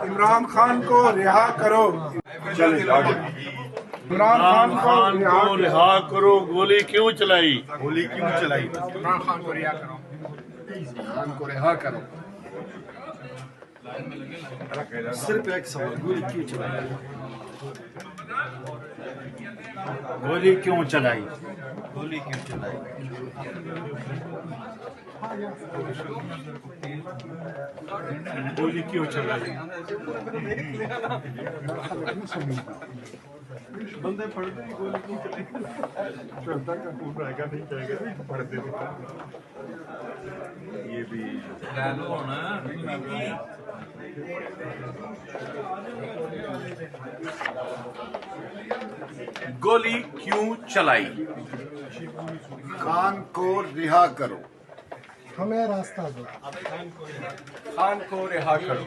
इमरान खान को रिहा करो। इमरान खान को रिहा करो। गोली क्यों चलाई? गोली क्यों चलाई? इमरान खान को रिहा करो। खान को रिहा करो। सिर्फ एक सवाल, गोली क्यों चलाई? गोली क्यों चलाई? गोली क्यों चलाई? गोली क्यों चलाई? बंदे पढ़ते ही गोली क्यों चलाई? चलता का खून रहेगा नहीं जाएगा पढ़ते ये भी गोली क्यों चलाई? खान को रिहा करो। हमें रास्ता दो। खान को रिहा करो।